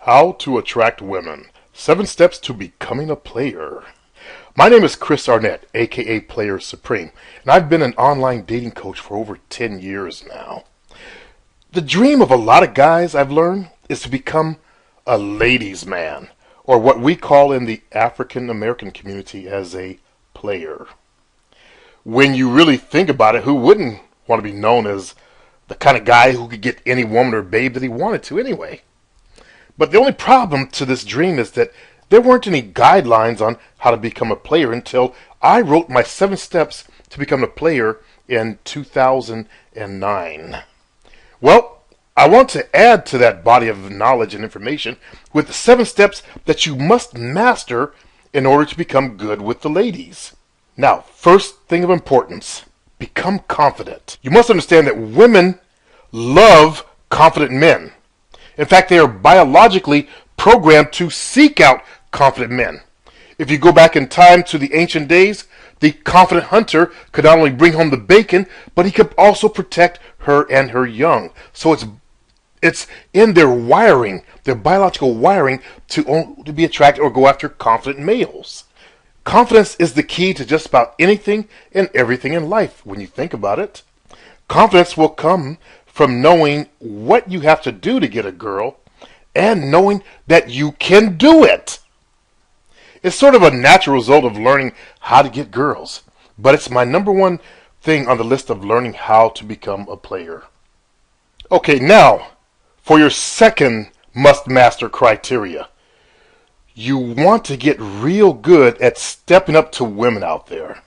How to attract women. 7 steps to becoming a player. My name is Chris Arnett, aka Player Supreme, and I've been an online dating coach for over 10 years now. The dream of a lot of guys, I've learned, is to become a ladies' man, or what we call in the African American community as a player. When you really think about it, who wouldn't want to be known as the kind of guy who could get any woman or babe that he wanted to anyway? But the only problem to this dream is that there weren't any guidelines on how to become a player until I wrote my 7 steps to become a player in 2009. Well, I want to add to that body of knowledge and information with the 7 steps that you must master in order to become good with the ladies. Now, first thing of importance, become confident. You must understand that women love confident men. In fact, they are biologically programmed to seek out confident men. If you go back in time to the ancient days, the confident hunter could not only bring home the bacon, but he could also protect her and her young. So it's in their wiring, their biological wiring, to be attracted or go after confident males. Confidence is the key to just about anything and everything in life when you think about it. Confidence will come from knowing what you have to do to get a girl and knowing that you can do it. It's sort of a natural result of learning how to get girls, but it's my number one thing on the list of learning how to become a player. Okay, now for your second must-master criteria. You want to get real good at stepping up to women out there.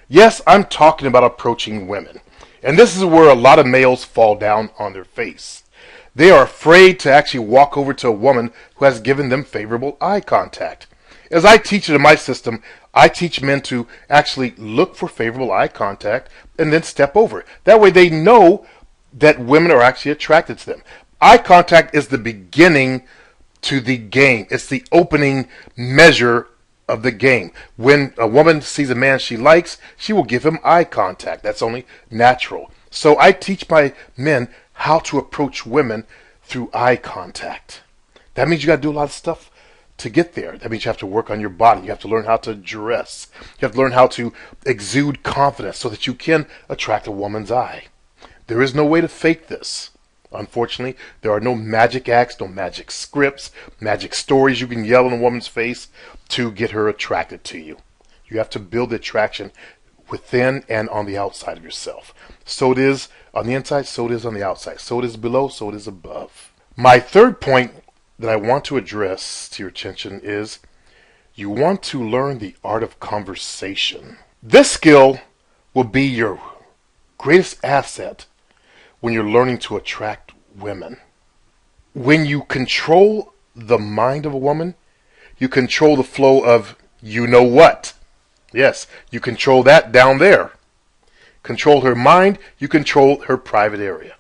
Yes, I'm talking about approaching women. And this is where a lot of males fall down on their face. They are afraid to actually walk over to a woman who has given them favorable eye contact. As I teach it in my system, I teach men to actually look for favorable eye contact and then step over. That way they know that women are actually attracted to them. Eye contact is the beginning to the game. It's the opening measure of the game. When a woman sees a man she likes, she will give him eye contact. That's only natural. So I teach my men how to approach women through eye contact. That means you got to do a lot of stuff to get there. That means you have to work on your body. You have to learn how to dress. You have to learn how to exude confidence so that you can attract a woman's eye. There is no way to fake this. Unfortunately, there are no magic acts, no magic scripts, magic stories you can yell in a woman's face to get her attracted to you. You have to build the attraction within and on the outside of yourself. So it is on the inside, so it is on the outside. So it is below, so it is above. My third point that I want to address to your attention is you want to learn the art of conversation. This skill will be your greatest asset when you're learning to attract women. When you control the mind of a woman, you control the flow of you know what. Yes, you control that down there. Control her mind, you control her private area.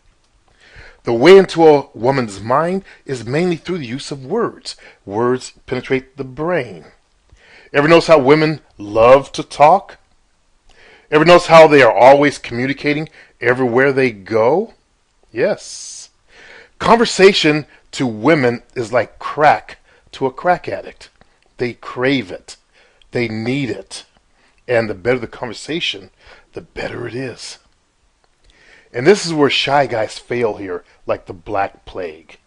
The way into a woman's mind is mainly through the use of words. Words penetrate the brain. Ever notice how women love to talk? Ever notice how they are always communicating everywhere they go? Yes. Conversation to women is like crack to a crack addict. They crave it. They need it. And the better the conversation, the better it is. And this is where shy guys fail here, like the Black Plague.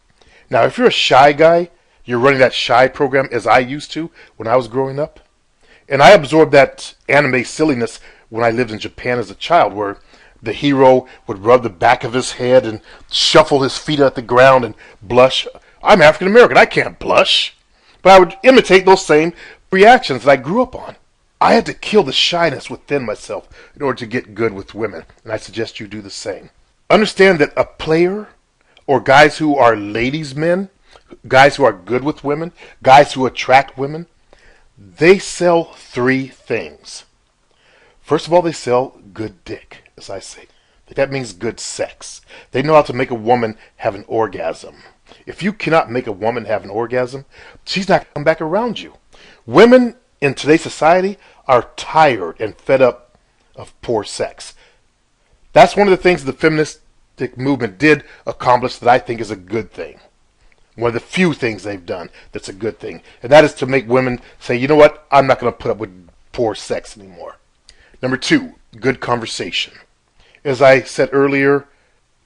Now, if you're a shy guy, you're running that shy program as I used to when I was growing up. And I absorbed that anime silliness when I lived in Japan as a child, where the hero would rub the back of his head and shuffle his feet at the ground and blush. I'm African American, I can't blush. But I would imitate those same reactions that I grew up on. I had to kill the shyness within myself in order to get good with women, and I suggest you do the same. Understand that a player, or guys who are ladies' men, guys who are good with women, guys who attract women, they sell 3 things. First of all, they sell good dick, as I say. That means good sex. They know how to make a woman have an orgasm. If you cannot make a woman have an orgasm, she's not going to come back around you. Women in today's society are tired and fed up of poor sex. That's one of the things the feminist movement did accomplish that I think is a good thing. One of the few things they've done that's a good thing. And that is to make women say, you know what, I'm not going to put up with poor sex anymore. Number 2, good conversation. As I said earlier,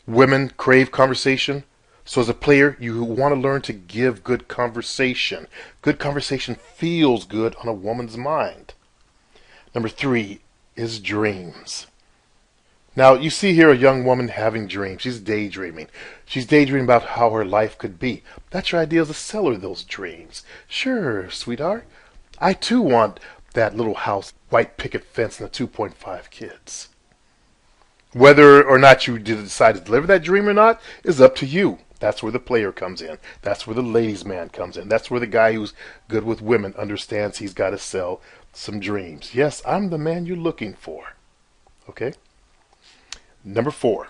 women crave conversation. So as a player, you want to learn to give good conversation. Good conversation feels good on a woman's mind. Number 3 is dreams. Now, you see here a young woman having dreams. She's daydreaming. She's daydreaming about how her life could be. That's your idea as a seller, those dreams. Sure, sweetheart. I too want that little house, white picket fence, and the 2.5 kids. Whether or not you decide to deliver that dream or not is up to you. That's where the player comes in. That's where the ladies' man comes in. That's where the guy who's good with women understands he's got to sell some dreams. Yes, I'm the man you're looking for. Okay? Number 4.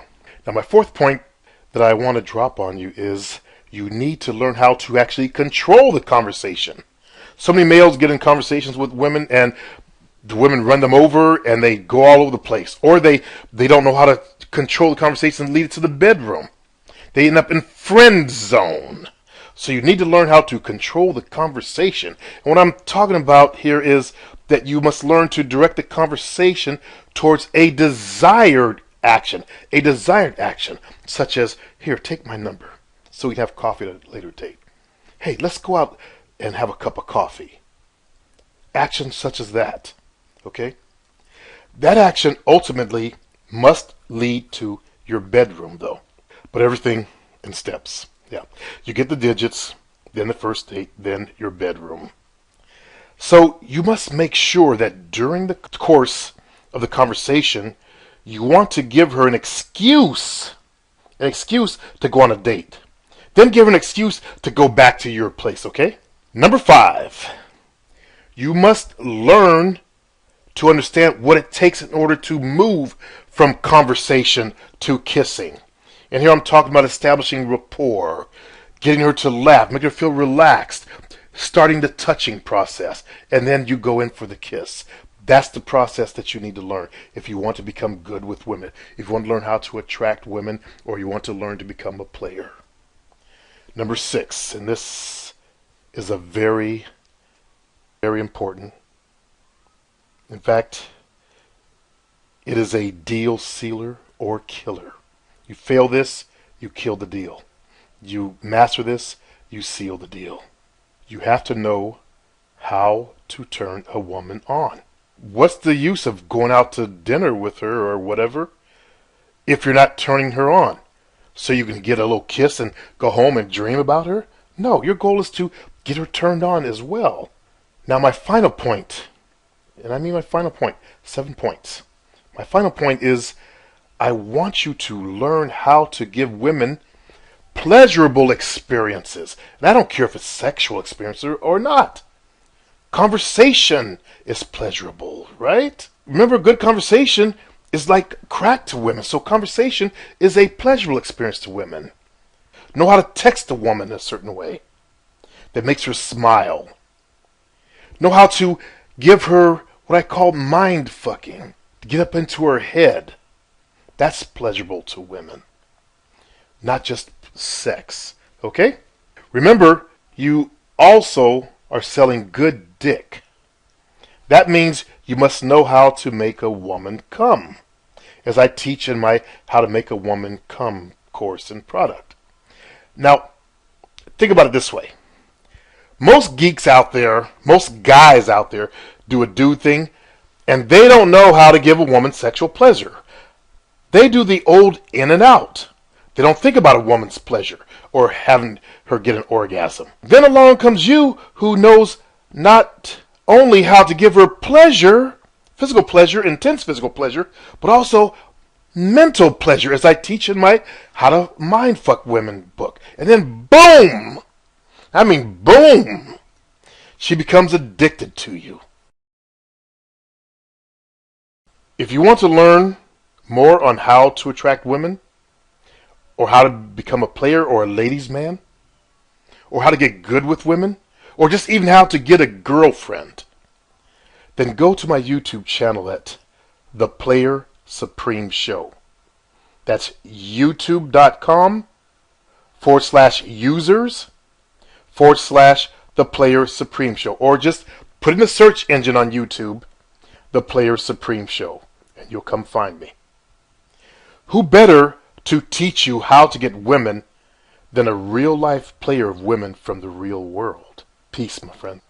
Now, my 4th point that I want to drop on you is you need to learn how to actually control the conversation. So many males get in conversations with women and the women run them over and they go all over the place. Or they don't know how to control the conversation and lead it to the bedroom. They end up in friend zone. So you need to learn how to control the conversation. And what I'm talking about here is that you must learn to direct the conversation towards a desired action. A desired action, such as, here, take my number so we can have coffee at a later date. Hey, let's go out and have a cup of coffee. Action such as that. Okay? That action ultimately must lead to your bedroom, though. But everything in steps. Yeah. You get the digits, then the first date, then your bedroom. So you must make sure that during the course of the conversation, you want to give her an excuse to go on a date. Then give her an excuse to go back to your place, okay? Number 5, you must learn to understand what it takes in order to move from conversation to kissing. And here I'm talking about establishing rapport, getting her to laugh, making her feel relaxed, starting the touching process, and then you go in for the kiss. That's the process that you need to learn if you want to become good with women, if you want to learn how to attract women, or you want to learn to become a player. Number 6, and this is a very, very important. In fact, it is a deal sealer or killer. You fail this, you kill the deal. You master this, you seal the deal. You have to know how to turn a woman on. What's the use of going out to dinner with her or whatever if you're not turning her on? So you can get a little kiss and go home and dream about her? No, your goal is to get her turned on as well. Now my final point, and I mean my final point, 7 points. My final point is I want you to learn how to give women pleasurable experiences. And I don't care if it's sexual experience or not. Conversation is pleasurable, right? Remember, good conversation is like crack to women. So conversation is a pleasurable experience to women. Know how to text a woman a certain way that makes her smile. Know how to give her what I call mind fucking, to get up into her head. That's pleasurable to women. Not just sex. Okay? Remember, you also are selling good dick. That means you must know how to make a woman come, as I teach in my How to Make a Woman Come course and product. Now, think about it this way. Most geeks out there, most guys out there do a dude thing, and they don't know how to give a woman sexual pleasure. They do the old in and out. They don't think about a woman's pleasure or having her get an orgasm. Then along comes you who knows not only how to give her pleasure, physical pleasure, intense physical pleasure, but also mental pleasure, as I teach in my How to Mindfuck Women book. And then boom! I mean boom! She becomes addicted to you. If you want to learn more on how to attract women, or how to become a player or a ladies' man, or how to get good with women, or just even how to get a girlfriend, then go to my YouTube channel at The Player Supreme Show. That's youtube.com/users/The youtube.com/The Player Supreme Show, or just put in the search engine on YouTube, The Player Supreme Show, and you'll come find me. Who better to teach you how to get women than a real-life player of women from the real world? Peace, my friend.